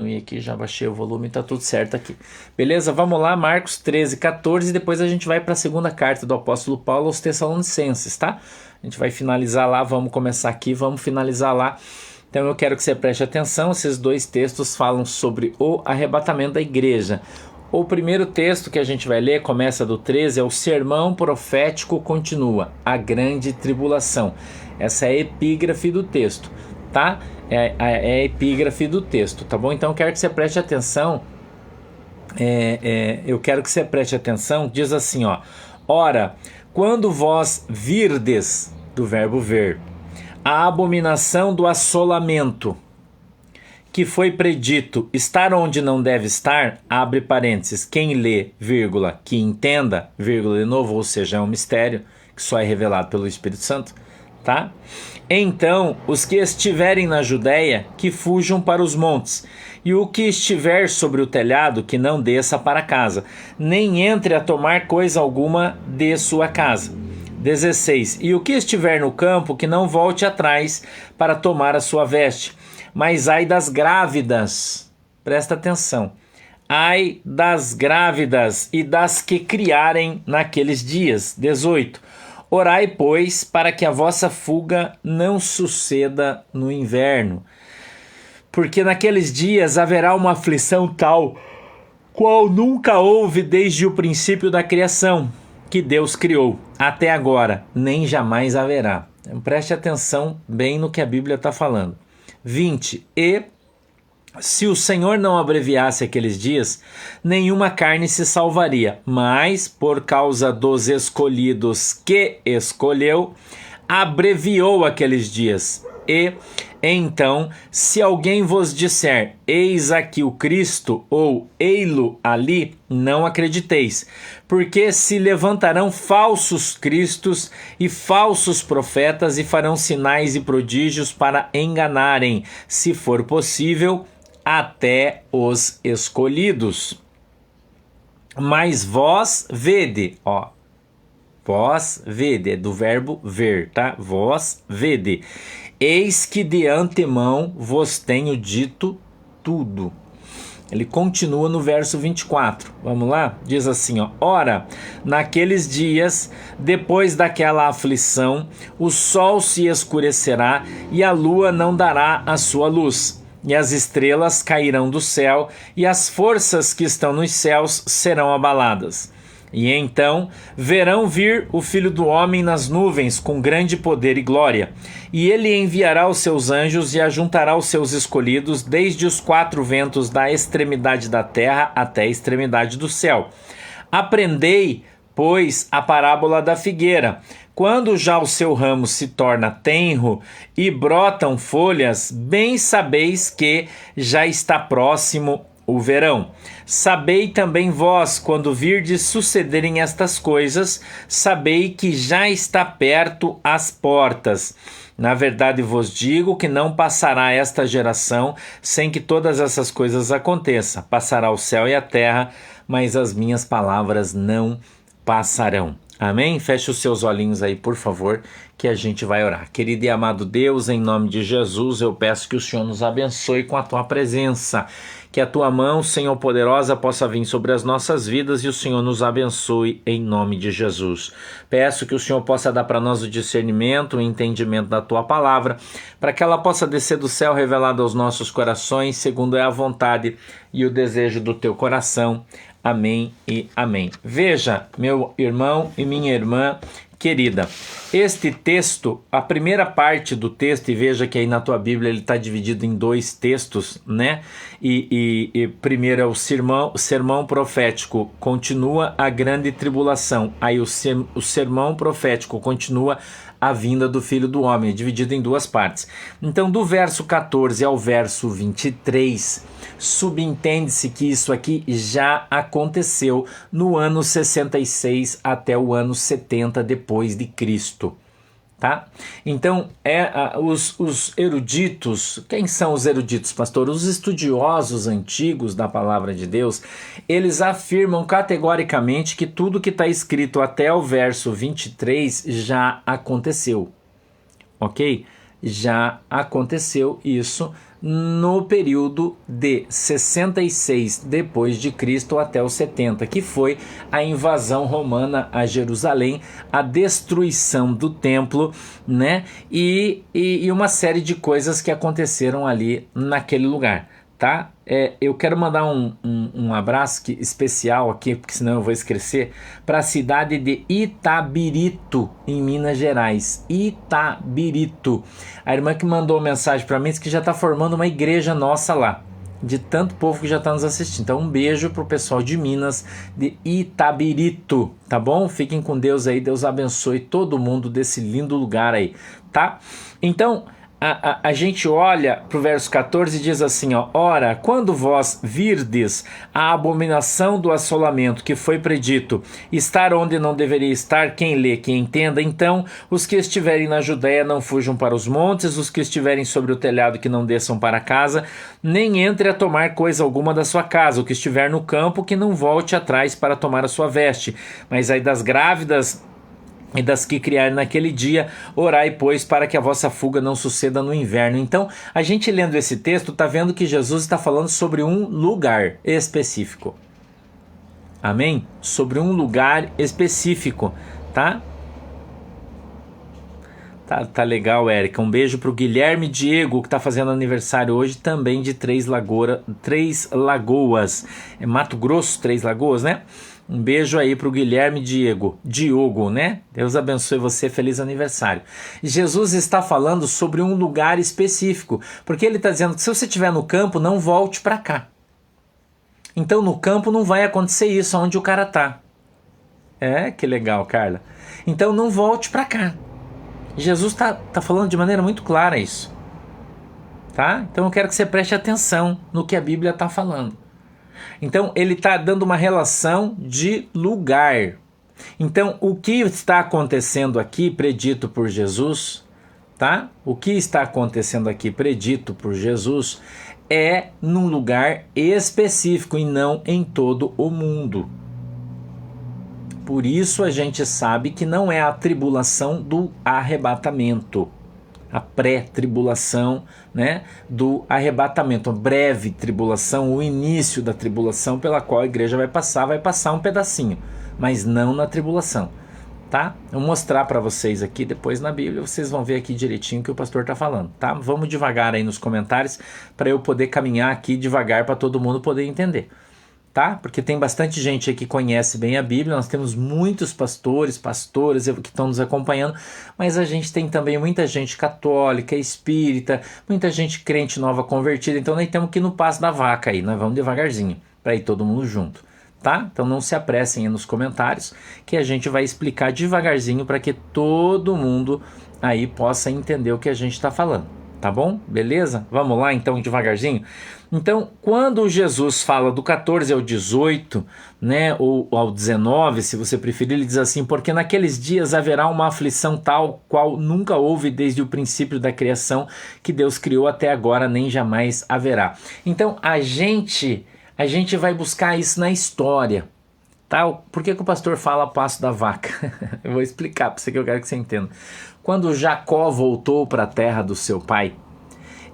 E aqui já baixei o volume, tá tudo certo aqui. Beleza? Vamos lá, Marcos 13, 14, e depois a gente vai para a segunda carta do apóstolo Paulo aos Tessalonicenses, tá? A gente vai finalizar lá, vamos começar aqui, vamos finalizar lá. Então eu quero que você preste atenção, esses dois textos falam sobre o arrebatamento da igreja. O primeiro texto que a gente vai ler, começa do 13, é o sermão profético continua, a grande tribulação. Essa é a epígrafe do texto, tá? É a epígrafe do texto, tá bom? Então eu quero que você preste atenção. Eu quero que você preste atenção. Diz assim, ó: ora, quando vós virdes, do verbo ver, a abominação do assolamento, que foi predito estar onde não deve estar, abre parênteses, quem lê, vírgula, que entenda, vírgula de novo, ou seja, é um mistério que só é revelado pelo Espírito Santo, tá? Então, os que estiverem na Judéia, que fujam para os montes, e o que estiver sobre o telhado, que não desça para casa, nem entre a tomar coisa alguma de sua casa. 16. E o que estiver no campo, que não volte atrás para tomar a sua veste. Mas ai das grávidas, presta atenção, ai das grávidas e das que criarem naqueles dias. 18. Orai, pois, para que a vossa fuga não suceda no inverno, porque naqueles dias haverá uma aflição tal, qual nunca houve desde o princípio da criação, que Deus criou, até agora, nem jamais haverá. Então, preste atenção bem no que a Bíblia está falando. 20. E se o Senhor não abreviasse aqueles dias, nenhuma carne se salvaria, mas por causa dos escolhidos que escolheu, abreviou aqueles dias. E então, se alguém vos disser, eis aqui o Cristo, ou ei-lo ali, não acrediteis, porque se levantarão falsos cristos e falsos profetas e farão sinais e prodígios para enganarem, se for possível, até os escolhidos. Mas vós vede, ó, vós vede, é do verbo ver, tá? Vós vede. Eis que de antemão vos tenho dito tudo. Ele continua no verso 24. Vamos lá? Diz assim, ó: ora, naqueles dias, depois daquela aflição, o sol se escurecerá e a lua não dará a sua luz. E as estrelas cairão do céu, e as forças que estão nos céus serão abaladas. E então verão vir o Filho do Homem nas nuvens com grande poder e glória. E ele enviará os seus anjos e ajuntará os seus escolhidos desde os quatro ventos da extremidade da terra até a extremidade do céu. Aprendei, pois, a parábola da figueira. Quando já o seu ramo se torna tenro e brotam folhas, bem sabeis que já está próximo o verão. Sabei também vós, quando virdes sucederem estas coisas, sabei que já está perto as portas. Na verdade vos digo que não passará esta geração sem que todas essas coisas aconteçam. Passará o céu e a terra, mas as minhas palavras não passarão. Amém? Feche os seus olhinhos aí, por favor, que a gente vai orar. Querido e amado Deus, em nome de Jesus, eu peço que o Senhor nos abençoe com a tua presença. Que a tua mão, Senhor poderosa, possa vir sobre as nossas vidas e o Senhor nos abençoe em nome de Jesus. Peço que o Senhor possa dar para nós o discernimento, o entendimento da tua palavra, para que ela possa descer do céu revelada aos nossos corações, segundo é a vontade e o desejo do teu coração. Amém e amém. Veja, meu irmão e minha irmã querida, este texto, a primeira parte do texto, e veja que aí na tua Bíblia ele está dividido em dois textos, né? E primeiro é o sermão profético, continua a grande tribulação. Aí o sermão profético continua a vinda do Filho do Homem, dividido em duas partes. Então, do verso 14 ao verso 23, subentende-se que isso aqui já aconteceu no ano 66 até o ano 70 depois de Cristo. Tá? Então, os eruditos, quem são os eruditos, pastor? Os estudiosos antigos da palavra de Deus, eles afirmam categoricamente que tudo que está escrito até o verso 23 já aconteceu, ok? Já aconteceu isso no período de 66 depois de Cristo até os 70, que foi a invasão romana a Jerusalém, a destruição do templo, né? E uma série de coisas que aconteceram ali naquele lugar, tá? Eu quero mandar um abraço especial aqui, porque senão eu vou esquecer, para a cidade de Itabirito, em Minas Gerais. Itabirito. A irmã que mandou mensagem para mim disse que já está formando uma igreja nossa lá, de tanto povo que já está nos assistindo. Então um beijo pro pessoal de Minas, de Itabirito, tá bom? Fiquem com Deus aí, Deus abençoe todo mundo desse lindo lugar aí, tá? Então a gente olha para o verso 14 e diz assim, ó: ora, quando vós virdes a abominação do assolamento que foi predito, estar onde não deveria estar, quem lê, quem entenda, então os que estiverem na Judéia não fujam para os montes, os que estiverem sobre o telhado que não desçam para casa, nem entre a tomar coisa alguma da sua casa, o que estiver no campo que não volte atrás para tomar a sua veste, mas aí das grávidas e das que criarem naquele dia, orai, pois, para que a vossa fuga não suceda no inverno. Então, a gente lendo esse texto, está vendo que Jesus está falando sobre um lugar específico. Amém? Sobre um lugar específico, tá? Tá legal, Érica. Um beijo pro Guilherme Diego, que tá fazendo aniversário hoje, também de Três Lagoas. É Mato Grosso, Três Lagoas, né? Um beijo aí pro Guilherme Diogo, né? Deus abençoe você, feliz aniversário. Jesus está falando sobre um lugar específico, porque ele está dizendo que se você estiver no campo, não volte para cá. Então no campo não vai acontecer isso onde o cara tá. Que legal, Carla. Então não volte para cá. Jesus tá falando de maneira muito clara isso, tá? Então eu quero que você preste atenção no que a Bíblia está falando. Então ele está dando uma relação de lugar. Então o que está acontecendo aqui predito por Jesus, tá? O que está acontecendo aqui predito por Jesus é num lugar específico e não em todo o mundo. Por isso a gente sabe que não é a tribulação do arrebatamento, a pré-tribulação, né, do arrebatamento, a breve tribulação, o início da tribulação pela qual a igreja vai passar um pedacinho, mas não na tribulação, tá? Eu vou mostrar para vocês aqui depois na Bíblia, vocês vão ver aqui direitinho o que o pastor está falando, tá? Vamos devagar aí nos comentários para eu poder caminhar aqui devagar para todo mundo poder entender. Tá? Porque tem bastante gente aí que conhece bem a Bíblia, nós temos muitos pastoras que estão nos acompanhando, mas a gente tem também muita gente católica, espírita, muita gente crente nova convertida, então nós temos que ir no passo da vaca aí, nós vamos devagarzinho, para ir todo mundo junto, tá? Então não se apressem aí nos comentários, que a gente vai explicar devagarzinho para que todo mundo aí possa entender o que a gente está falando, tá bom? Beleza? Vamos lá então devagarzinho? Então, quando Jesus fala do 14 ao 18, né, ou ao 19, se você preferir, ele diz assim: porque naqueles dias haverá uma aflição tal qual nunca houve desde o princípio da criação, que Deus criou até agora, nem jamais haverá. Então, a gente vai buscar isso na história. Tá? Por que o pastor fala passo da vaca? Eu vou explicar para você, que eu quero que você entenda. Quando Jacó voltou para a terra do seu pai,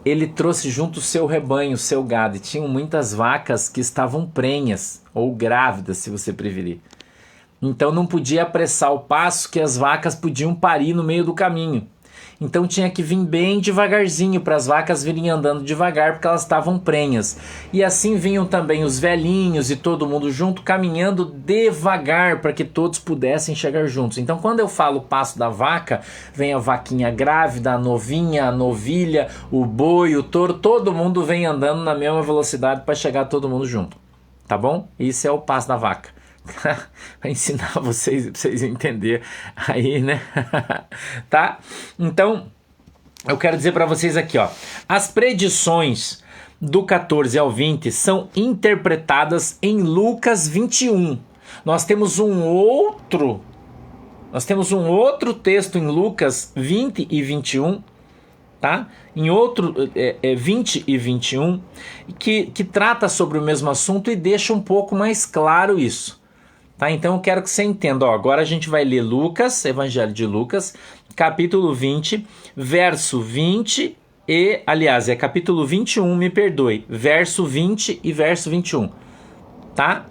ele trouxe junto o seu rebanho, o seu gado, e tinham muitas vacas que estavam prenhas, ou grávidas, se você preferir. Então não podia apressar o passo, que as vacas podiam parir no meio do caminho. Então tinha que vir bem devagarzinho, para as vacas virem andando devagar, porque elas estavam prenhas. E assim vinham também os velhinhos e todo mundo junto, caminhando devagar, para que todos pudessem chegar juntos. Então quando eu falo passo da vaca, vem a vaquinha grávida, a novinha, a novilha, o boi, o touro, todo mundo vem andando na mesma velocidade para chegar todo mundo junto. Tá bom? Isso é o passo da vaca. Para ensinar vocês, para vocês entenderem aí, né? Tá? Então, eu quero dizer para vocês aqui, ó, as predições do 14 ao 20 são interpretadas em Lucas 21. Nós temos um outro texto em Lucas 20 e 21, tá? Em outro 20 e 21, que trata sobre o mesmo assunto e deixa um pouco mais claro isso. Tá? Então eu quero que você entenda. Ó, agora a gente vai ler Lucas, Evangelho de Lucas, capítulo 20, verso 20 aliás, é capítulo 21, me perdoe, verso 20 e verso 21, tá?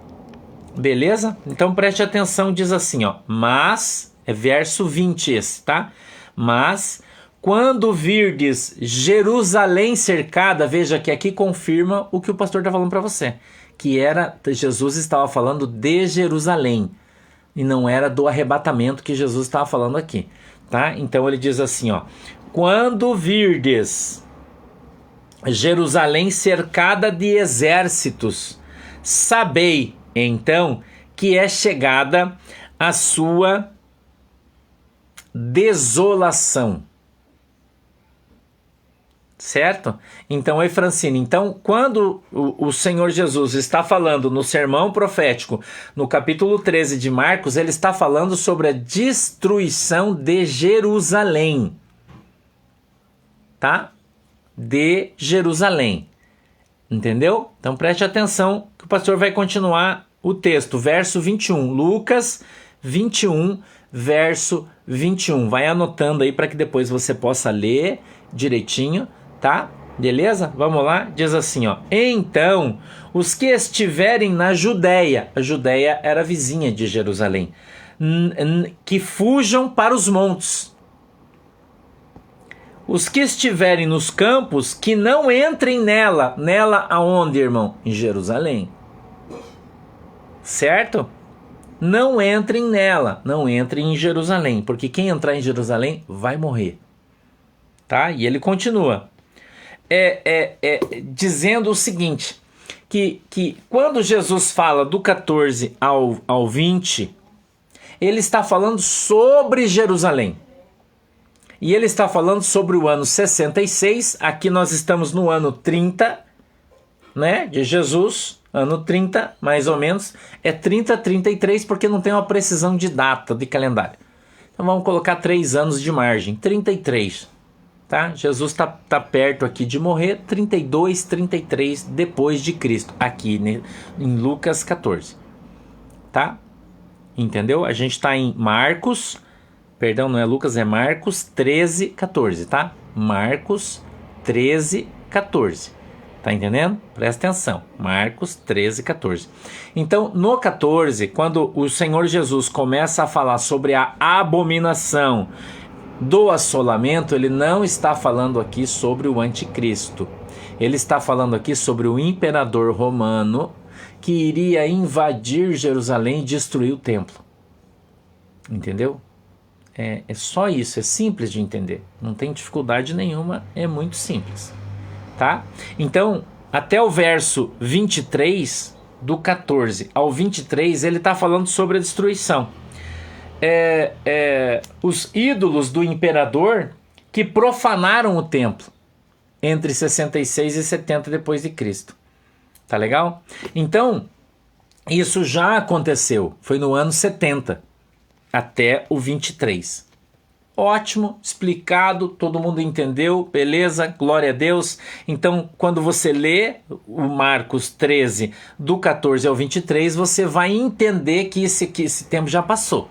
Beleza? Então preste atenção, diz assim, ó, mas, é verso 20 esse, tá? Mas, quando virdes Jerusalém cercada, veja que aqui confirma o que o pastor está falando para você, que Jesus estava falando de Jerusalém, e não era do arrebatamento que Jesus estava falando aqui, tá? Então ele diz assim, ó, quando virdes Jerusalém cercada de exércitos, sabei, então, que é chegada a sua desolação. Certo? Então, oi Francine, então quando o Senhor Jesus está falando no sermão profético, no capítulo 13 de Marcos, ele está falando sobre a destruição de Jerusalém. Tá? De Jerusalém. Entendeu? Então preste atenção que o pastor vai continuar o texto, verso 21. Lucas 21, verso 21. Vai anotando aí para que depois você possa ler direitinho, tá? Beleza? Vamos lá? Diz assim, ó. Então, os que estiverem na Judéia, a Judéia era vizinha de Jerusalém, que fujam para os montes. Os que estiverem nos campos, que não entrem nela. Nela aonde, irmão? Em Jerusalém. Certo? Não entrem nela. Não entrem em Jerusalém. Porque quem entrar em Jerusalém vai morrer. Tá? E ele continua. Dizendo o seguinte. Que quando Jesus fala do 14 ao 20, ele está falando sobre Jerusalém. E ele está falando sobre o ano 66, aqui nós estamos no ano 30, né, de Jesus, ano 30, mais ou menos, é 30, 33, porque não tem uma precisão de data, de calendário. Então vamos colocar 3 anos de margem, 33, tá? Jesus está perto aqui de morrer, 32, 33 depois de Cristo, aqui em Lucas 14, tá? Entendeu? A gente está em Marcos... Perdão, não é Lucas, é Marcos 13, 14, tá? Marcos 13, 14. Tá entendendo? Presta atenção. Marcos 13, 14. Então, no 14, quando o Senhor Jesus começa a falar sobre a abominação do assolamento, ele não está falando aqui sobre o anticristo. Ele está falando aqui sobre o imperador romano que iria invadir Jerusalém e destruir o templo. Entendeu? É só isso, é simples de entender, não tem dificuldade nenhuma, é muito simples, tá? Então, até o verso 23, do 14 ao 23, ele está falando sobre a destruição. Os ídolos do imperador que profanaram o templo entre 66 e 70 depois de Cristo, tá legal? Então, isso já aconteceu, foi no ano 70. Até o 23. Ótimo, explicado, todo mundo entendeu, beleza, glória a Deus. Então, quando você lê o Marcos 13, do 14 ao 23, você vai entender que esse tempo já passou.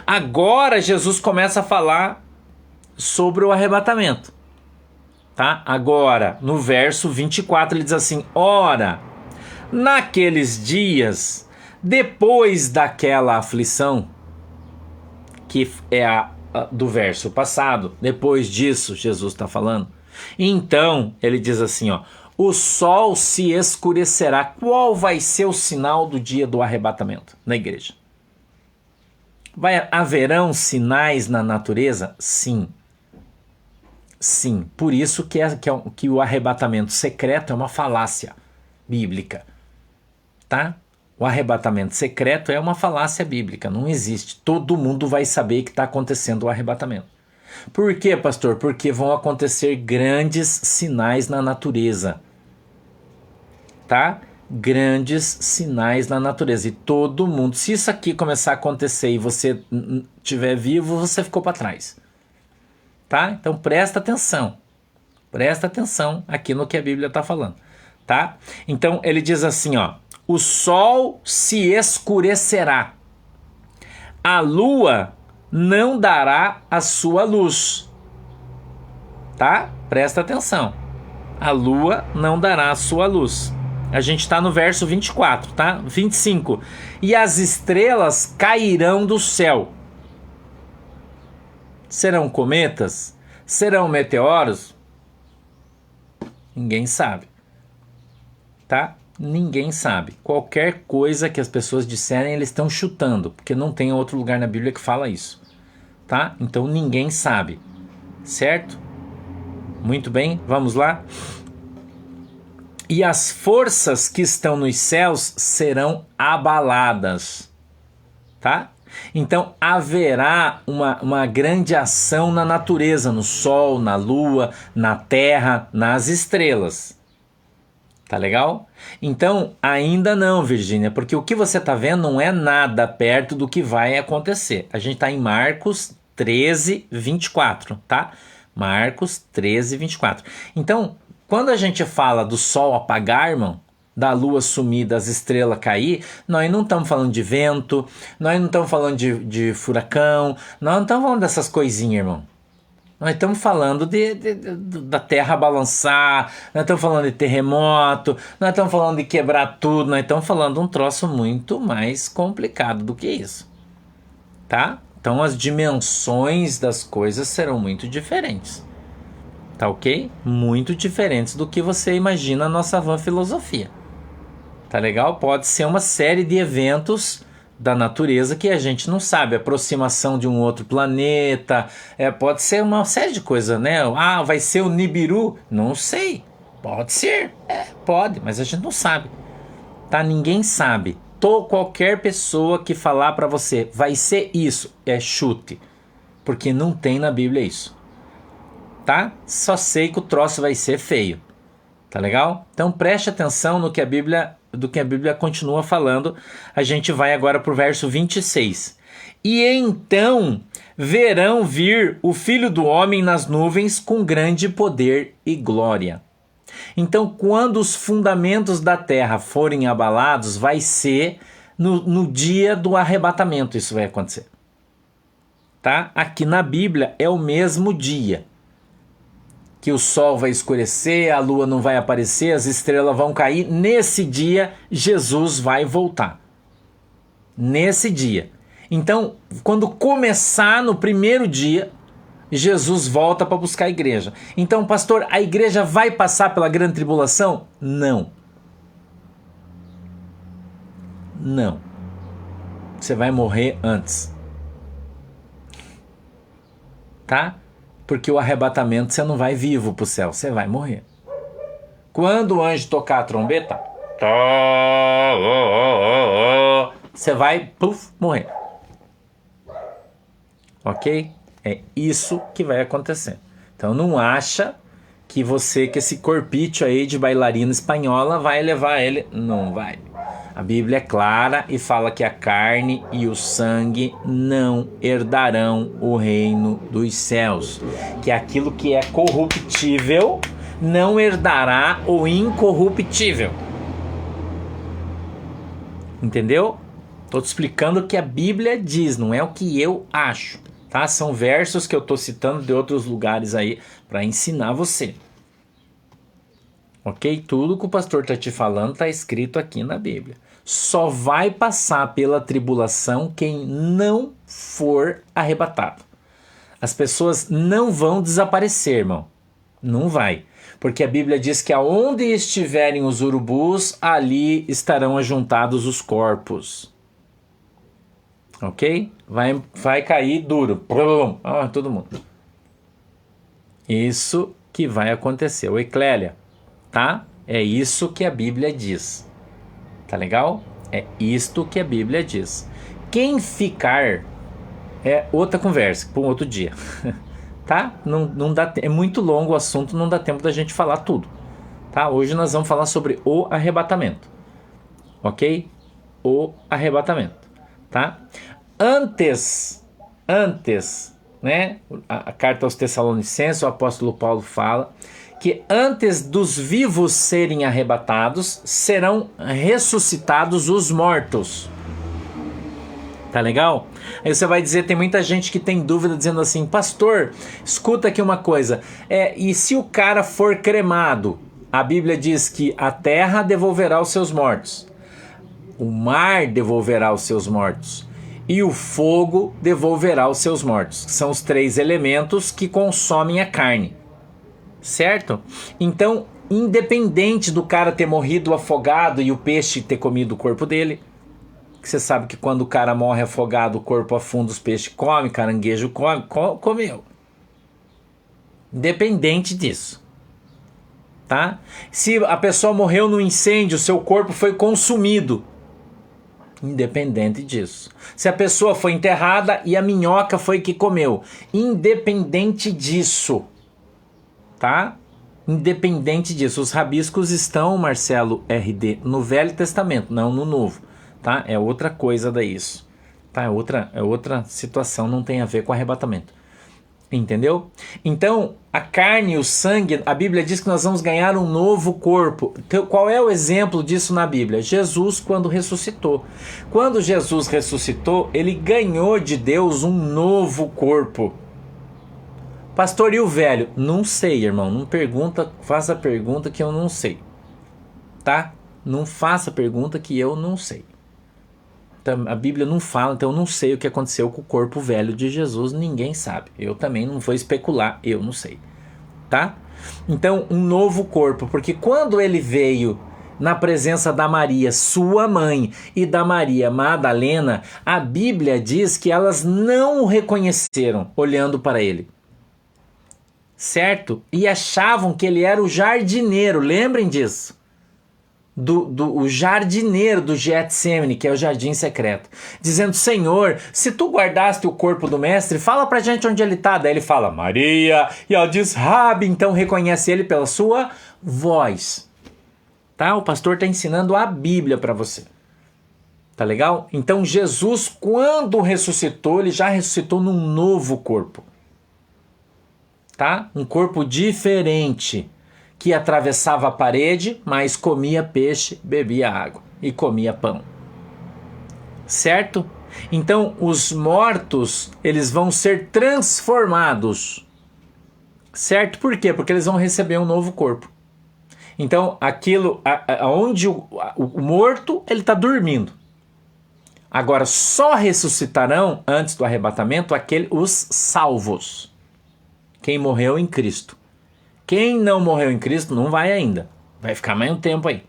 Agora, Jesus começa a falar sobre o arrebatamento. Tá? Agora, no verso 24, ele diz assim, ora, naqueles dias, depois daquela aflição, que é do verso passado, depois disso Jesus está falando. Então ele diz assim, ó, o sol se escurecerá. Qual vai ser o sinal do dia do arrebatamento na igreja? Haverão sinais na natureza? Sim. Sim. Por isso que o arrebatamento secreto é uma falácia bíblica. Tá? O arrebatamento secreto é uma falácia bíblica, não existe. Todo mundo vai saber que está acontecendo o arrebatamento. Por quê, pastor? Porque vão acontecer grandes sinais na natureza. Tá? Grandes sinais na natureza. E todo mundo, se isso aqui começar a acontecer e você estiver vivo, você ficou para trás. Tá? Então presta atenção. Presta atenção aqui no que a Bíblia está falando. Tá? Então ele diz assim, ó. O sol se escurecerá, a lua não dará a sua luz, tá? Presta atenção. A lua não dará a sua luz. A gente está no verso 24, tá? 25. E as estrelas cairão do céu. Serão cometas? Serão meteoros? Ninguém sabe. Tá? Ninguém sabe. Qualquer coisa que as pessoas disserem, eles estão chutando, porque não tem outro lugar na Bíblia que fala isso. Tá? Então ninguém sabe. Certo? Muito bem, vamos lá. E as forças que estão nos céus serão abaladas. Tá? Então haverá uma grande ação na natureza, no sol, na lua, na terra, nas estrelas. Tá legal? Então ainda não, Virgínia, porque o que você está vendo não é nada perto do que vai acontecer. A gente está em Marcos 13, 24, tá? Marcos 13, 24. Então, quando a gente fala do sol apagar, irmão, da lua sumir, das estrelas cair, nós não estamos falando de vento, nós não estamos falando de furacão, nós não estamos falando dessas coisinhas, irmão. Nós estamos falando da terra balançar, nós estamos falando de terremoto, nós estamos falando de quebrar tudo, nós estamos falando de um troço muito mais complicado do que isso. Tá? Então as dimensões das coisas serão muito diferentes. Tá ok? Muito diferentes do que você imagina na nossa vã filosofia. Tá legal? Pode ser uma série de eventos da natureza que a gente não sabe. Aproximação de um outro planeta. Pode ser uma série de coisas, né? Ah, vai ser o Nibiru? Não sei. Pode ser. Pode, mas a gente não sabe. Tá? Ninguém sabe. Qualquer pessoa que falar pra você vai ser isso, é chute. Porque não tem na Bíblia isso. Tá? Só sei que o troço vai ser feio. Tá legal? Então preste atenção no que a Bíblia continua falando. A gente vai agora para o verso 26. E então verão vir o Filho do Homem nas nuvens com grande poder e glória. Então, quando os fundamentos da terra forem abalados, vai ser no dia do arrebatamento isso vai acontecer. Tá? Aqui na Bíblia é o mesmo dia. Que o sol vai escurecer, a lua não vai aparecer, as estrelas vão cair. Nesse dia, Jesus vai voltar. Nesse dia. Então, quando começar no primeiro dia, Jesus volta para buscar a igreja. Então, pastor, a igreja vai passar pela grande tribulação? Não. Não. Você vai morrer antes. Tá? Porque o arrebatamento você não vai vivo para o céu, você vai morrer. Quando o anjo tocar a trombeta, você vai morrer. Ok? É isso que vai acontecer. Então não acha que esse corpite aí de bailarina espanhola vai levar ele. Não vai. A Bíblia é clara e fala que a carne e o sangue não herdarão o reino dos céus. Que aquilo que é corruptível não herdará o incorruptível. Entendeu? Estou te explicando o que a Bíblia diz, não é o que eu acho. Tá? São versos que eu estou citando de outros lugares aí para ensinar você. Ok? Tudo que o pastor está te falando está escrito aqui na Bíblia. Só vai passar pela tribulação quem não for arrebatado. As pessoas não vão desaparecer, irmão. Não vai. Porque a Bíblia diz que aonde estiverem os urubus, ali estarão ajuntados os corpos. Ok? Vai cair duro. Todo mundo. Isso que vai acontecer. Oi, Clélia. Tá? É isso que a Bíblia diz. Tá legal? É isto que a Bíblia diz. Quem ficar é outra conversa, para um outro dia. Tá? Não dá, é muito longo o assunto, não dá tempo da gente falar tudo. Tá? Hoje nós vamos falar sobre o arrebatamento. Ok? O arrebatamento. Tá? Antes, né? A carta aos Tessalonicenses, o apóstolo Paulo fala que antes dos vivos serem arrebatados, serão ressuscitados os mortos. Tá legal? Aí você vai dizer, tem muita gente que tem dúvida dizendo assim, pastor, escuta aqui uma coisa, e se o cara for cremado? A Bíblia diz que a terra devolverá os seus mortos, o mar devolverá os seus mortos e o fogo devolverá os seus mortos. São os 3 elementos que consomem a carne, certo? Então, independente do cara ter morrido afogado e o peixe ter comido o corpo dele, você sabe que quando o cara morre afogado, o corpo afunda, os peixes comem, caranguejo comeu. Independente disso. Tá? Se a pessoa morreu no incêndio, seu corpo foi consumido. Independente disso. Se a pessoa foi enterrada e a minhoca foi que comeu. Independente disso. Tá? Independente disso. Os rabiscos estão, Marcelo RD, no Velho Testamento, não no Novo. Tá? É outra coisa daí isso. Tá? É outra situação, não tem a ver com arrebatamento. Entendeu? Então, a carne e o sangue, a Bíblia diz que nós vamos ganhar um novo corpo. Então, qual é o exemplo disso na Bíblia? Jesus, quando ressuscitou. Quando Jesus ressuscitou, ele ganhou de Deus um novo corpo. Pastor, e o velho? Não sei, irmão. Não pergunta, faça a pergunta que eu não sei. Tá? Não faça a pergunta que eu não sei. A Bíblia não fala, então eu não sei o que aconteceu com o corpo velho de Jesus, ninguém sabe. Eu também não vou especular, eu não sei. Tá? Então, um novo corpo, porque quando ele veio na presença da Maria, sua mãe, e da Maria Madalena, a Bíblia diz que elas não o reconheceram olhando para ele. Certo? E achavam que ele era o jardineiro, lembrem disso. O jardineiro do Getsemane, que é o jardim secreto, dizendo, Senhor, se tu guardaste o corpo do mestre, fala pra gente onde ele está. Daí ele fala, Maria, e ela diz, Rabi, então reconhece ele pela sua voz. Tá? O pastor está ensinando a Bíblia para você. Tá legal? Então Jesus, quando ressuscitou, ele já ressuscitou num novo corpo. Tá? Um corpo diferente, que atravessava a parede, mas comia peixe, bebia água e comia pão. Certo? Então, os mortos, eles vão ser transformados. Certo? Por quê? Porque eles vão receber um novo corpo. Então, aquilo, onde o morto, ele está dormindo. Agora, só ressuscitarão, antes do arrebatamento, os salvos. Quem morreu em Cristo. Quem não morreu em Cristo não vai ainda. Vai ficar mais um tempo aí.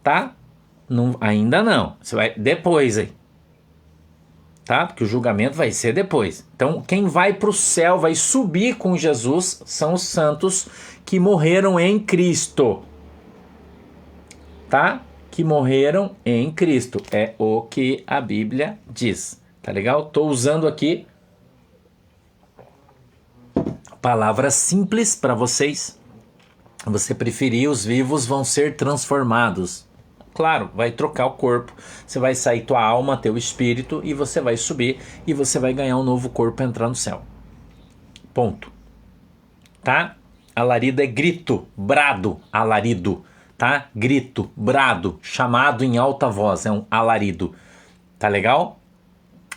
Tá? Não, ainda não. Você vai depois aí. Tá? Porque o julgamento vai ser depois. Então, quem vai para o céu, vai subir com Jesus, são os santos que morreram em Cristo. Tá? Que morreram em Cristo. É o que a Bíblia diz. Tá legal? Estou usando aqui palavras simples para vocês. Você preferir, os vivos vão ser transformados. Claro, vai trocar o corpo. Você vai sair tua alma, teu espírito, e você vai subir e você vai ganhar um novo corpo e entrar no céu. Ponto. Tá? Alarido é grito, brado, alarido. Tá? Grito, brado, chamado em alta voz, é um alarido. Tá legal?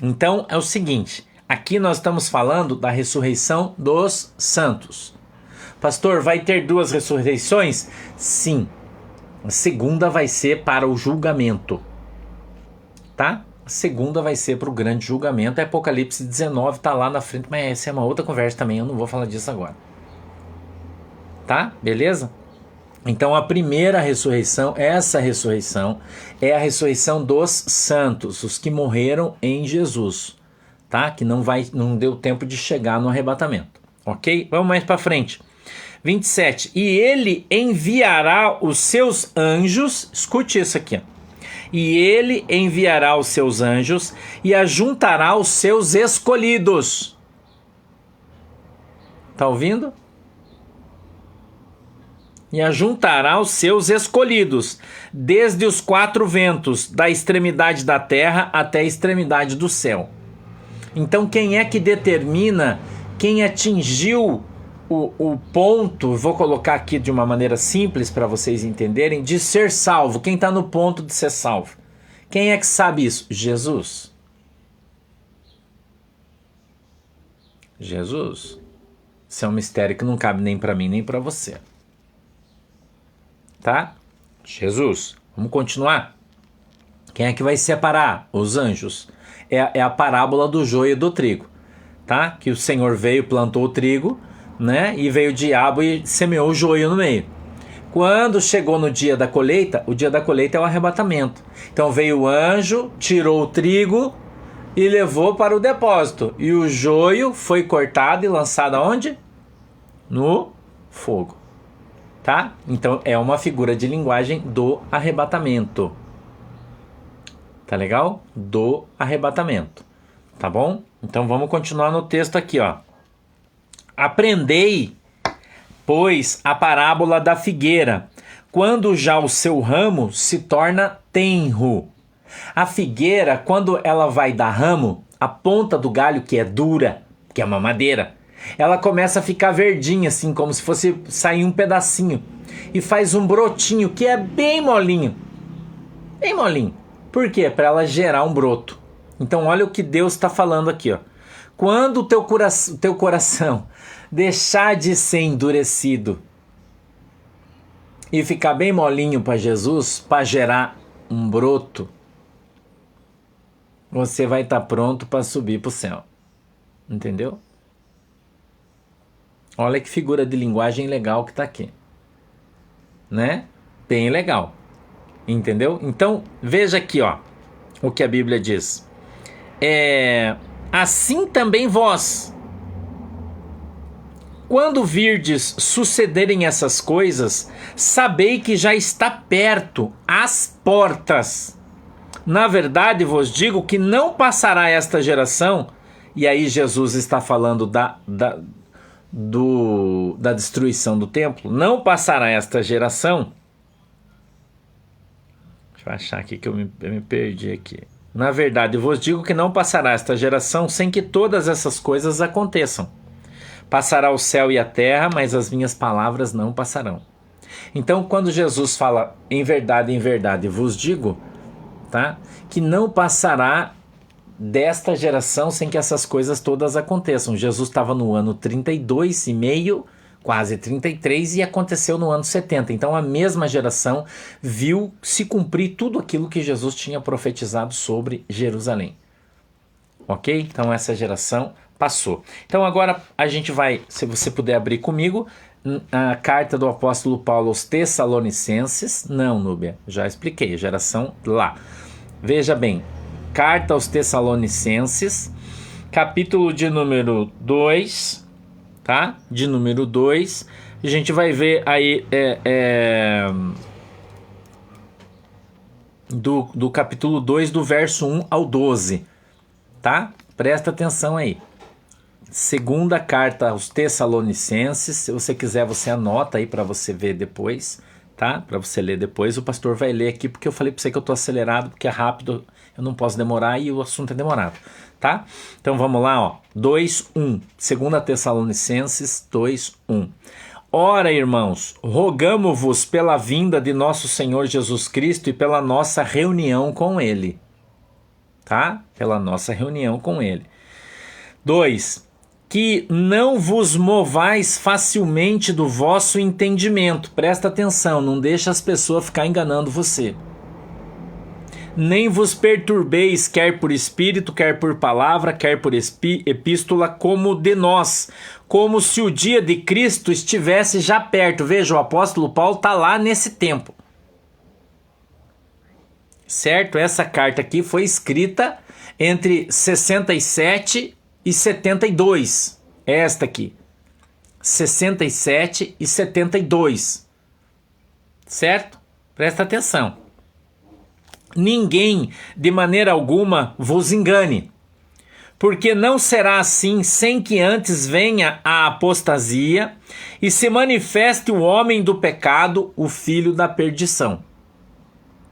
Então é o seguinte. Aqui nós estamos falando da ressurreição dos santos. Pastor, vai ter 2 ressurreições? Sim. A segunda vai ser para o julgamento. Tá? A segunda vai ser para o grande julgamento. Apocalipse 19 está lá na frente, mas essa é uma outra conversa também, eu não vou falar disso agora. Tá? Beleza? Então a primeira ressurreição, essa ressurreição, é a ressurreição dos santos, os que morreram em Jesus. Tá? Que não deu tempo de chegar no arrebatamento. Ok? Vamos mais para frente. 27. E ele enviará os seus anjos, escute isso aqui. E ele enviará os seus anjos e ajuntará os seus escolhidos. Tá ouvindo? E ajuntará os seus escolhidos, desde os 4 ventos, da extremidade da terra até a extremidade do céu. Então quem é que determina quem atingiu o ponto, vou colocar aqui de uma maneira simples para vocês entenderem, de ser salvo? Quem está no ponto de ser salvo? Quem é que sabe isso? Jesus. Jesus. Isso é um mistério que não cabe nem para mim nem para você. Tá? Jesus. Vamos continuar. Quem é que vai separar? Os anjos. É a parábola do joio e do trigo. Tá? Que o Senhor veio, plantou o trigo, né? E veio o diabo e semeou o joio no meio. Quando chegou no dia da colheita, o dia da colheita é o arrebatamento. Então veio o anjo, tirou o trigo e levou para o depósito. E o joio foi cortado e lançado aonde? No fogo. Tá? Então é uma figura de linguagem do arrebatamento. Tá legal? Do arrebatamento. Tá bom? Então vamos continuar no texto aqui, ó. Aprendei, pois, a parábola da figueira, quando já o seu ramo se torna tenro. A figueira, quando ela vai dar ramo, a ponta do galho, que é dura, que é uma madeira, ela começa a ficar verdinha, assim, como se fosse sair um pedacinho. E faz um brotinho, que é bem molinho. Bem molinho. Por quê? Para ela gerar um broto. Então olha o que Deus está falando aqui, ó. Quando o teu coração deixar de ser endurecido e ficar bem molinho para Jesus, para gerar um broto, você vai estar pronto para subir para o céu. Entendeu? Olha que figura de linguagem legal que está aqui. Né? Bem legal. Entendeu? Então, veja aqui, ó, o que a Bíblia diz. Assim também vós, quando virdes sucederem essas coisas, sabei que já está perto, às portas. Na verdade vos digo que não passará esta geração, e aí Jesus está falando da destruição do templo, não passará esta geração. Deixa eu achar aqui que eu me perdi aqui. Na verdade vos digo que não passará esta geração sem que todas essas coisas aconteçam. Passará o céu e a terra, mas as minhas palavras não passarão. Então, quando Jesus fala em verdade vos digo, tá? Que não passará desta geração sem que essas coisas todas aconteçam. Jesus estava no ano 32 e meio, quase 33, e aconteceu no ano 70. Então a mesma geração viu se cumprir tudo aquilo que Jesus tinha profetizado sobre Jerusalém. Ok? Então essa geração passou. Então agora a gente vai, se você puder abrir comigo, a carta do apóstolo Paulo aos Tessalonicenses. Não, Núbia, já expliquei, geração lá. Veja bem, carta aos Tessalonicenses, capítulo de número 2, tá? De número 2, a gente vai ver aí do capítulo 2, do verso 1 ao 12, tá? Presta atenção aí. Segunda carta aos Tessalonicenses, se você quiser você anota aí para você ver depois, tá? Para você ler depois, o pastor vai ler aqui porque eu falei para você que eu tô acelerado, porque é rápido, eu não posso demorar e o assunto é demorado, tá? Então vamos lá, ó. 2:1. Segunda Tessalonicenses 2:1. Ora, irmãos, rogamo-vos pela vinda de nosso Senhor Jesus Cristo e pela nossa reunião com ele, tá? Pela nossa reunião com ele. 2. Que não vos movais facilmente do vosso entendimento. Presta atenção, não deixa as pessoas ficar enganando você. Nem vos perturbeis, quer por espírito, quer por palavra, quer por epístola, como de nós, como se o dia de Cristo estivesse já perto. Veja, o apóstolo Paulo está lá nesse tempo. Certo? Essa carta aqui foi escrita entre 67 e 72, esta aqui, 67 e 72, certo? Presta atenção. Ninguém, de maneira alguma, vos engane, porque não será assim sem que antes venha a apostasia e se manifeste o homem do pecado, o filho da perdição.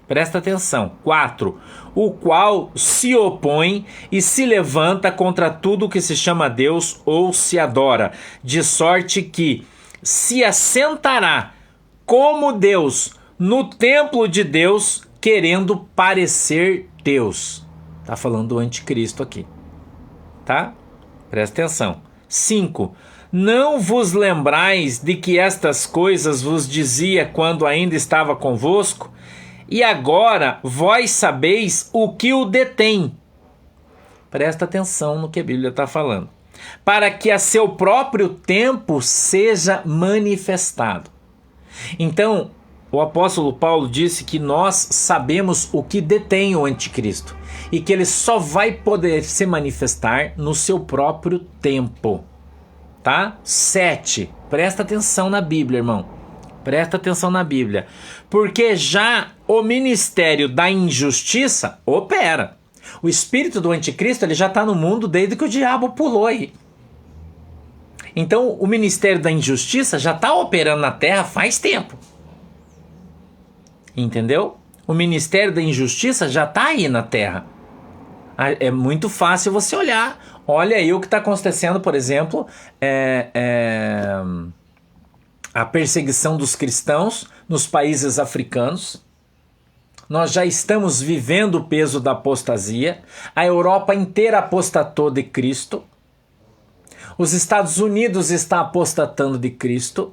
Presta atenção. 4. O qual se opõe e se levanta contra tudo que se chama Deus ou se adora, de sorte que se assentará como Deus no templo de Deus, querendo parecer Deus. Está falando do anticristo aqui. Tá? Presta atenção. 5. Não vos lembrais de que estas coisas vos dizia quando ainda estava convosco? E agora vós sabeis o que o detém. Presta atenção no que a Bíblia está falando. Para que a seu próprio tempo seja manifestado. Então, o apóstolo Paulo disse que nós sabemos o que detém o anticristo e que ele só vai poder se manifestar no seu próprio tempo. Tá? 7. Presta atenção na Bíblia, irmão. Presta atenção na Bíblia. Porque já o ministério da injustiça opera. O espírito do anticristo ele já está no mundo desde que o diabo pulou aí. Então o ministério da injustiça já está operando na terra faz tempo. Entendeu? O ministério da injustiça já está aí na terra. É muito fácil você olhar. Olha aí o que está acontecendo, por exemplo, a perseguição dos cristãos nos países africanos. Nós já estamos vivendo o peso da apostasia. A Europa inteira apostatou de Cristo. Os Estados Unidos está apostatando de Cristo.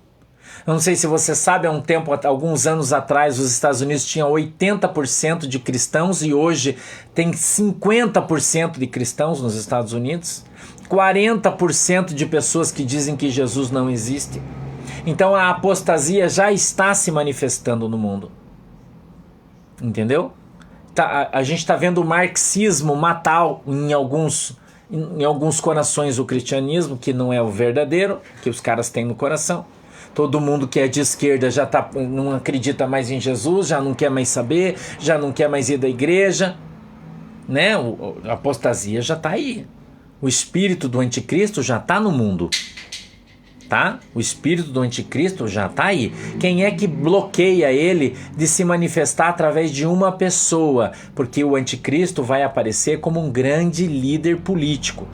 Eu não sei se você sabe, alguns anos atrás, os Estados Unidos tinham 80% de cristãos e hoje tem 50% de cristãos nos Estados Unidos. 40% de pessoas que dizem que Jesus não existe. Então a apostasia já está se manifestando no mundo. Entendeu? A gente está vendo o marxismo matar em alguns corações o cristianismo, que não é o verdadeiro, que os caras têm no coração. Todo mundo que é de esquerda já não acredita mais em Jesus, já não quer mais saber, já não quer mais ir da igreja. Né? A apostasia já está aí. O espírito do anticristo já está no mundo. Tá? O espírito do anticristo já está aí. Quem é que bloqueia ele de se manifestar através de uma pessoa? Porque o anticristo vai aparecer como um grande líder político.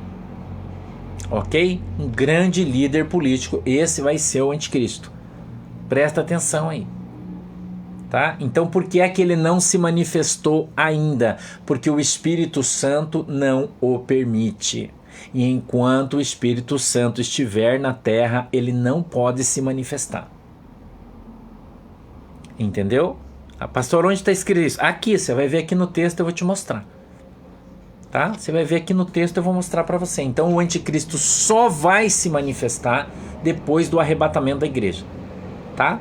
Ok? Um grande líder político. Esse vai ser o anticristo. Presta atenção aí. Tá? Então por que é que ele não se manifestou ainda? Porque o Espírito Santo não o permite. E enquanto o Espírito Santo estiver na terra, ele não pode se manifestar. Entendeu? Pastor, onde está escrito isso? Aqui, você vai ver aqui no texto, eu vou te mostrar. Tá? Você vai ver aqui no texto, eu vou mostrar para você. Então o anticristo só vai se manifestar depois do arrebatamento da igreja. Tá?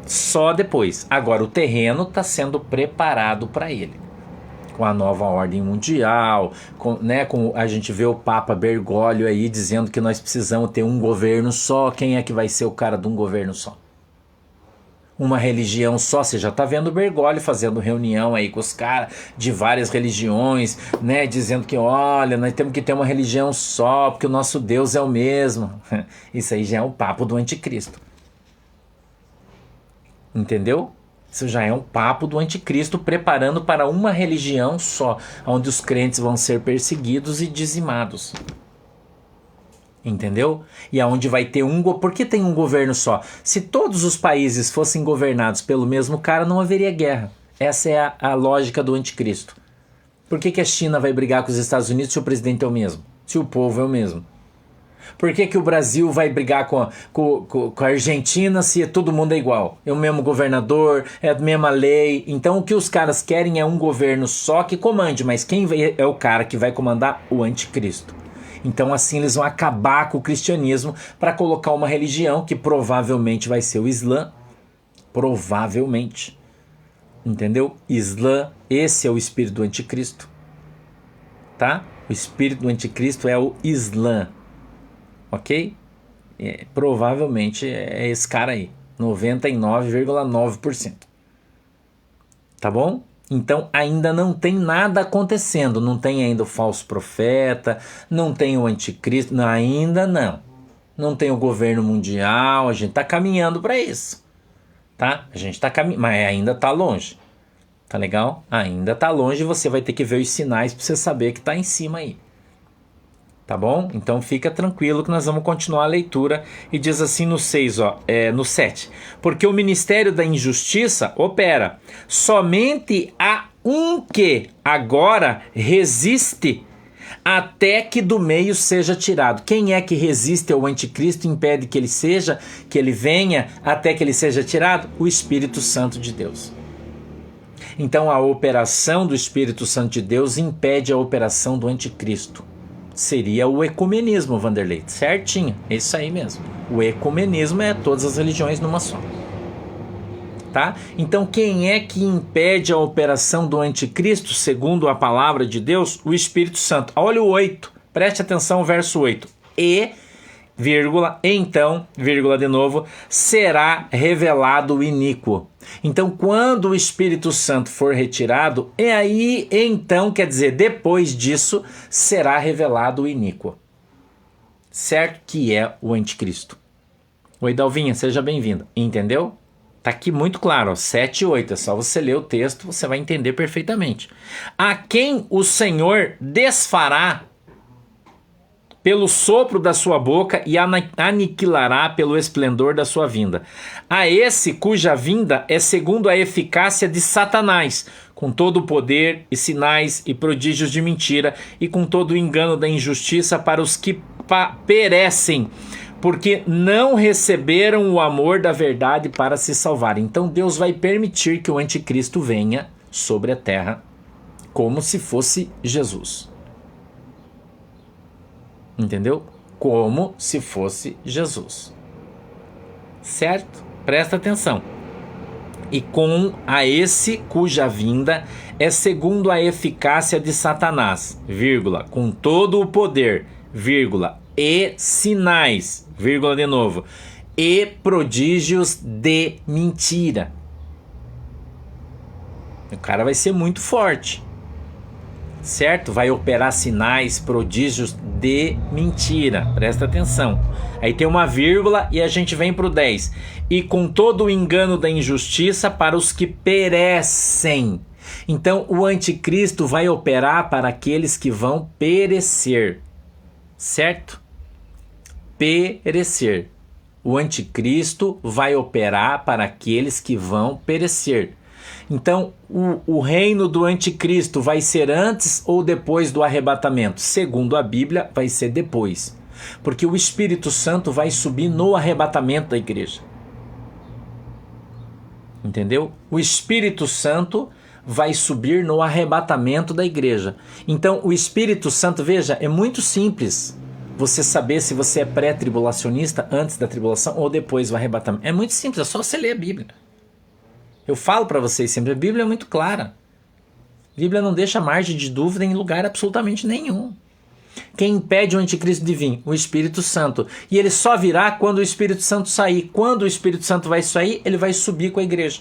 Só depois. Agora o terreno está sendo preparado para ele. Com a nova ordem mundial, com a gente vê o Papa Bergoglio aí dizendo que nós precisamos ter um governo só. Quem é que vai ser o cara de um governo só? Uma religião só. Você já está vendo o Bergoglio fazendo reunião aí com os caras de várias religiões, né? Dizendo que, olha, nós temos que ter uma religião só, porque o nosso Deus é o mesmo. Isso aí já é o papo do anticristo. Entendeu? Isso já é um papo do anticristo preparando para uma religião só, onde os crentes vão ser perseguidos e dizimados. Entendeu? E aonde vai ter por que tem um governo só? Se todos os países fossem governados pelo mesmo cara, não haveria guerra. Essa é a lógica do anticristo. Por que a China vai brigar com os Estados Unidos se o presidente é o mesmo? Se o povo é o mesmo? Por que o Brasil vai brigar com a Argentina se todo mundo é igual? É o mesmo governador, é a mesma lei. Então o que os caras querem é um governo só que comande, mas quem é o cara que vai comandar? O anticristo. Então assim eles vão acabar com o cristianismo para colocar uma religião que provavelmente vai ser o Islã. Provavelmente. Entendeu? Islã, esse é o espírito do anticristo. Tá? O espírito do anticristo é o Islã. Ok? Provavelmente é esse cara aí. 99,9%. Tá bom? Então ainda não tem nada acontecendo. Não tem ainda o falso profeta. Não tem o anticristo. Não, ainda não. Não tem o governo mundial. A gente está caminhando para isso. Tá? A gente está caminhando. Mas ainda está longe. Tá legal? Ainda está longe. Você vai ter que ver os sinais para você saber que está em cima aí. Tá bom? Então fica tranquilo que nós vamos continuar a leitura. E diz assim no 6, no 7. Porque o ministério da injustiça opera. Somente há um que agora resiste até que do meio seja tirado. Quem é que resiste ao anticristo e impede que ele venha até que ele seja tirado? O Espírito Santo de Deus. Então a operação do Espírito Santo de Deus impede a operação do anticristo. Seria o ecumenismo, Vanderlei. Certinho, é isso aí mesmo. O ecumenismo é todas as religiões numa só. Tá? Então quem é que impede a operação do anticristo, segundo a palavra de Deus? O Espírito Santo. Olha o 8, preste atenção ao verso 8. Então, vírgula de novo, será revelado o iníquo. Então, quando o Espírito Santo for retirado, então, quer dizer, depois disso, será revelado o iníquo. Certo? Que é o anticristo. Oi, Dalvinha, seja bem-vindo. Entendeu? Tá aqui muito claro, 7 e 8. É só você ler o texto, você vai entender perfeitamente. A quem o Senhor desfará pelo sopro da sua boca e aniquilará pelo esplendor da sua vinda. A esse cuja vinda é segundo a eficácia de Satanás, com todo o poder e sinais e prodígios de mentira e com todo o engano da injustiça para os que perecem, porque não receberam o amor da verdade para se salvar. Então Deus vai permitir que o anticristo venha sobre a terra como se fosse Jesus. Entendeu? Como se fosse Jesus. Certo? Presta atenção. E com a esse cuja vinda é segundo a eficácia de Satanás, vírgula, com todo o poder, vírgula, e sinais, vírgula de novo, e prodígios de mentira. O cara vai ser muito forte. Certo? Vai operar sinais, prodígios de mentira. Presta atenção. Aí tem uma vírgula e a gente vem para o 10. E com todo o engano da injustiça para os que perecem. Então o anticristo vai operar para aqueles que vão perecer. Certo? Perecer. O anticristo vai operar para aqueles que vão perecer. Então, o reino do anticristo vai ser antes ou depois do arrebatamento? Segundo a Bíblia, vai ser depois. Porque o Espírito Santo vai subir no arrebatamento da igreja. Entendeu? O Espírito Santo vai subir no arrebatamento da igreja. Então, o Espírito Santo, veja, é muito simples você saber se você é pré-tribulacionista, antes da tribulação ou depois do arrebatamento. É muito simples, é só você ler a Bíblia. Eu falo para vocês sempre, a Bíblia é muito clara. A Bíblia não deixa margem de dúvida em lugar absolutamente nenhum. Quem impede o anticristo de vir? O Espírito Santo. E ele só virá quando o Espírito Santo sair. Quando o Espírito Santo vai sair, ele vai subir com a igreja.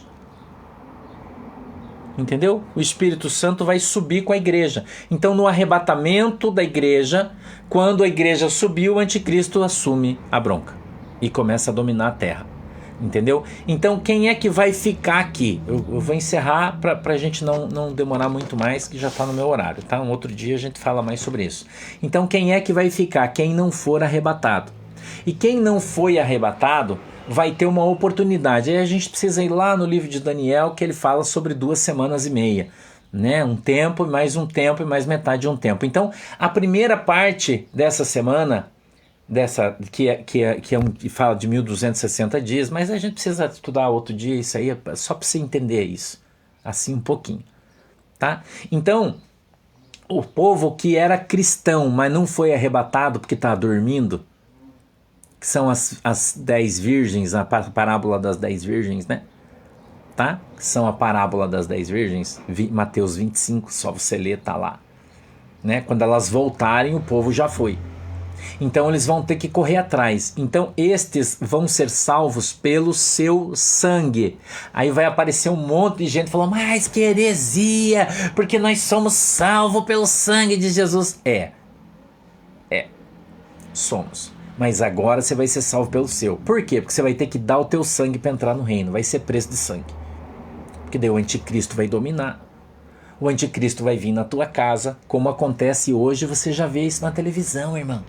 Entendeu? O Espírito Santo vai subir com a igreja. Então, no arrebatamento da igreja, quando a igreja subir, o anticristo assume a bronca e começa a dominar a terra. Entendeu? Então quem é que vai ficar aqui? Eu vou encerrar para a gente não demorar muito mais, que já está no meu horário, tá? Um outro dia a gente fala mais sobre isso. Então quem é que vai ficar? Quem não for arrebatado. E quem não foi arrebatado vai ter uma oportunidade. Aí a gente precisa ir lá no livro de Daniel, que ele fala sobre 2 semanas e meia. Né? Um tempo, mais metade de um tempo. Então a primeira parte dessa semana, que fala de 1260 dias, mas a gente precisa estudar outro dia, isso aí é só para você entender isso, assim um pouquinho, tá? Então, o povo que era cristão, mas não foi arrebatado porque está dormindo, que são as 10 virgens, a parábola das 10 virgens, né? Tá? Que são a parábola das 10 virgens, Mateus 25, só você ler, tá lá. Né? Quando elas voltarem, o povo já foi. Então eles vão ter que correr atrás. Então estes vão ser salvos pelo seu sangue. Aí vai aparecer um monte de gente falando, mas que heresia, porque nós somos salvos pelo sangue de Jesus. Somos. Mas agora você vai ser salvo pelo seu. Por quê? Porque você vai ter que dar o teu sangue para entrar no reino. Vai ser preço de sangue. Porque daí o anticristo vai dominar. O anticristo vai vir na tua casa, como acontece hoje, você já vê isso na televisão, irmão.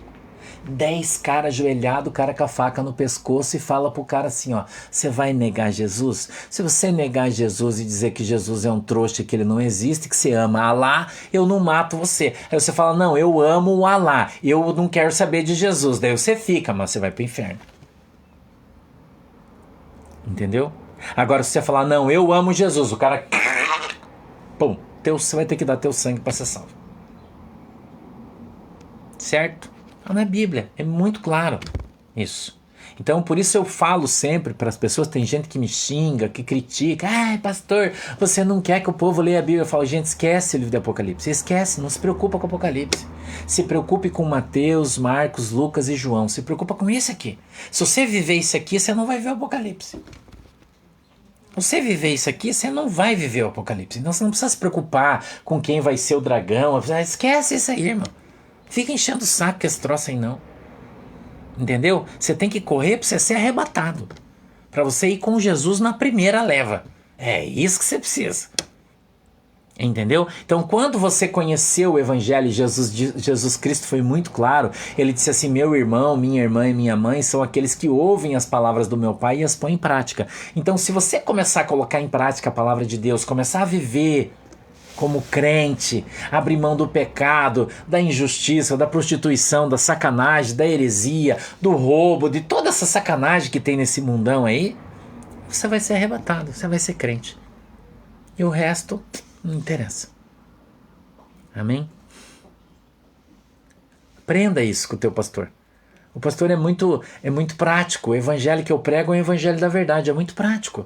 10 caras ajoelhados, o cara com a faca no pescoço e fala pro cara assim, ó, você vai negar Jesus? Se você negar Jesus e dizer que Jesus é um trouxa, que ele não existe, que você ama Alá, eu não mato você. Aí você fala, não, eu amo o Alá, eu não quero saber de Jesus. Daí você fica, mas você vai pro inferno. Entendeu? Agora se você falar, não, eu amo Jesus, o cara... Pum, você vai ter que dar teu sangue para ser salvo. Certo? Na Bíblia, é muito claro isso. Então, por isso eu falo sempre para as pessoas, tem gente que me xinga, que critica, pastor, você não quer que o povo leia a Bíblia. Eu falo, gente, esquece o livro de Apocalipse, esquece, não se preocupa com o Apocalipse. Se preocupe com Mateus, Marcos, Lucas e João, se preocupa com isso aqui. Se você viver isso aqui, você não vai ver o Apocalipse. Se você viver isso aqui, você não vai viver o Apocalipse. Então você não precisa se preocupar com quem vai ser o dragão, esquece isso aí, irmão. Fica enchendo o saco que esse troço aí não. Entendeu? Você tem que correr para você ser arrebatado. Para você ir com Jesus na primeira leva. É isso que você precisa. Entendeu? Então, quando você conheceu o Evangelho, Jesus Cristo foi muito claro. Ele disse assim, meu irmão, minha irmã e minha mãe são aqueles que ouvem as palavras do meu Pai e as põem em prática. Então, se você começar a colocar em prática a palavra de Deus, começar a viver como crente, abrir mão do pecado, da injustiça, da prostituição, da sacanagem, da heresia, do roubo, de toda essa sacanagem que tem nesse mundão aí, você vai ser arrebatado, você vai ser crente. E o resto não interessa. Amém? Aprenda isso com o teu pastor. O pastor é muito prático. O evangelho que eu prego é o evangelho da verdade, é muito prático.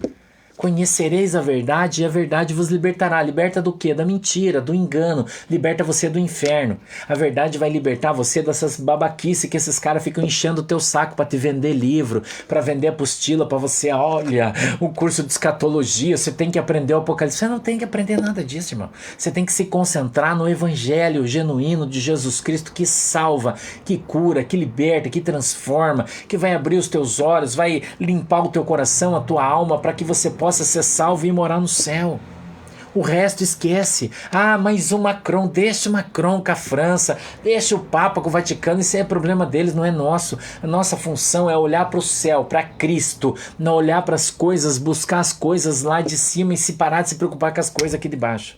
Conhecereis a verdade e a verdade vos libertará. Liberta do quê? Da mentira, do engano. Liberta você do inferno. A verdade vai libertar você dessas babaquices que esses caras ficam enchendo o teu saco para te vender livro, para vender apostila para você. Olha, o curso de escatologia, você tem que aprender o Apocalipse. Você não tem que aprender nada disso, irmão. Você tem que se concentrar no evangelho genuíno de Jesus Cristo que salva, que cura, que liberta, que transforma, que vai abrir os teus olhos, vai limpar o teu coração, a tua alma, para que você possa ser salvo e morar no céu. O resto esquece. Mas o Macron, deixa o Macron com a França, deixa o Papa com o Vaticano, isso é problema deles, não é nosso. A nossa função é olhar para o céu, para Cristo, não olhar para as coisas, buscar as coisas lá de cima e se parar de se preocupar com as coisas aqui de baixo.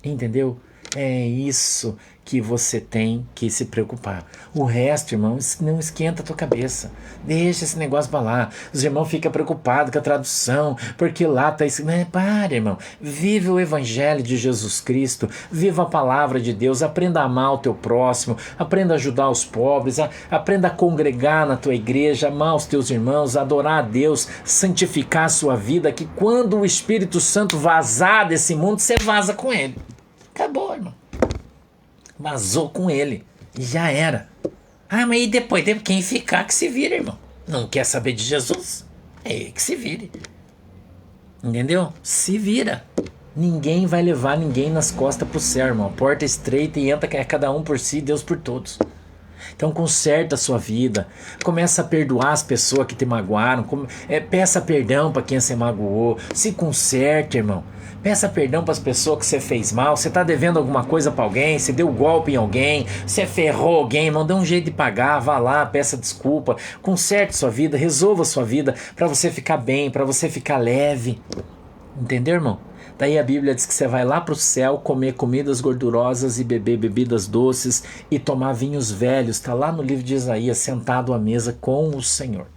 Entendeu? É isso que você tem que se preocupar. O resto, irmão, não esquenta a tua cabeça. Deixa esse negócio pra lá. Os irmãos ficam preocupados com a tradução, porque lá tá isso. Para, irmão. Vive o evangelho de Jesus Cristo. Viva a palavra de Deus. Aprenda a amar o teu próximo. Aprenda a ajudar os pobres. Aprenda a congregar na tua igreja. Amar os teus irmãos. Adorar a Deus. Santificar a sua vida. Que quando o Espírito Santo vazar desse mundo, você vaza com ele. Acabou, irmão. Vazou com ele. E já era. Mas e depois? Quem ficar que se vira, irmão. Não quer saber de Jesus? É ele que se vire. Entendeu? Se vira. Ninguém vai levar ninguém nas costas pro céu, irmão. A porta é estreita e entra cada um por si, Deus por todos. Então conserta a sua vida. Começa a perdoar as pessoas que te magoaram. Peça perdão para quem você magoou. Se conserta, irmão. Peça perdão para as pessoas que você fez mal. Você está devendo alguma coisa para alguém, você deu golpe em alguém, você ferrou alguém, irmão, dá um jeito de pagar, vá lá, peça desculpa, conserte sua vida, resolva sua vida para você ficar bem, para você ficar leve. Entendeu, irmão? Daí a Bíblia diz que você vai lá para o céu comer comidas gordurosas e beber bebidas doces e tomar vinhos velhos. Está lá no livro de Isaías, sentado à mesa com o Senhor.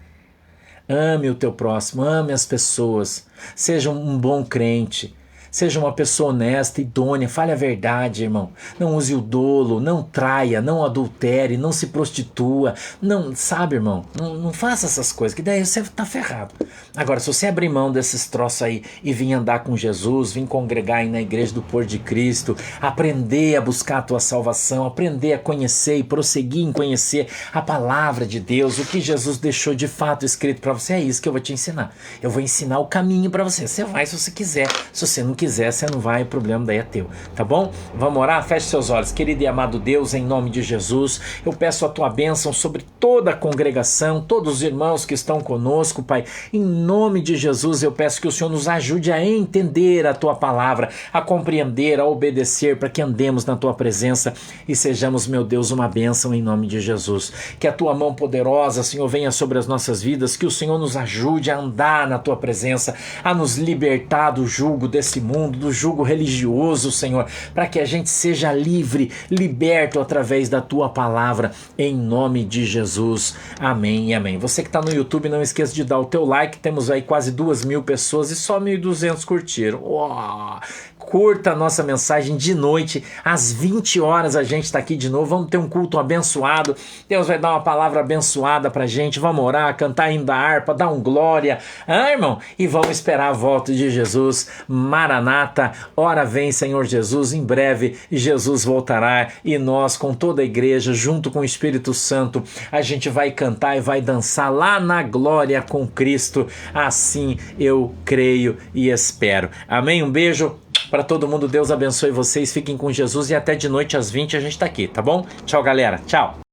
Ame o teu próximo, ame as pessoas, seja um bom crente. Seja uma pessoa honesta, idônea, fale a verdade, irmão. Não use o dolo, não traia, não adultere, não se prostitua. Não, sabe, irmão? Não faça essas coisas, que daí você tá ferrado. Agora, se você abrir mão desses troços aí e vir andar com Jesus, vir congregar aí na igreja do Pôr de Cristo, aprender a buscar a tua salvação, aprender a conhecer e prosseguir em conhecer a palavra de Deus, o que Jesus deixou de fato escrito para você, é isso que eu vou te ensinar. Eu vou ensinar o caminho para você. Você vai se você quiser. Se você não quiser, você não vai, o problema daí é teu, tá bom? Vamos orar? Feche seus olhos. Querido e amado Deus, em nome de Jesus, eu peço a tua bênção sobre toda a congregação, todos os irmãos que estão conosco, Pai. Em nome de Jesus, eu peço que o Senhor nos ajude a entender a tua palavra, a compreender, a obedecer, para que andemos na tua presença e sejamos, meu Deus, uma bênção em nome de Jesus. Que a tua mão poderosa, Senhor, venha sobre as nossas vidas, que o Senhor nos ajude a andar na tua presença, a nos libertar do jugo desse mundo, do jugo religioso, Senhor, para que a gente seja livre, liberto através da tua palavra, em nome de Jesus. Amém e amém. Você que está no YouTube, não esqueça de dar o teu like, temos aí quase 2.000 pessoas e só 1.200 curtiram. Uau! Curta a nossa mensagem de noite, às 20 horas a gente está aqui de novo, vamos ter um culto abençoado, Deus vai dar uma palavra abençoada pra gente, vamos orar, cantar ainda a harpa, dar um glória, irmão, e vamos esperar a volta de Jesus. Maranata, ora vem Senhor Jesus, em breve Jesus voltará e nós com toda a igreja, junto com o Espírito Santo, a gente vai cantar e vai dançar lá na glória com Cristo, assim eu creio e espero. Amém? Um beijo para todo mundo, Deus abençoe vocês, fiquem com Jesus e até de noite às 20 a gente tá aqui, tá bom? Tchau, galera, tchau!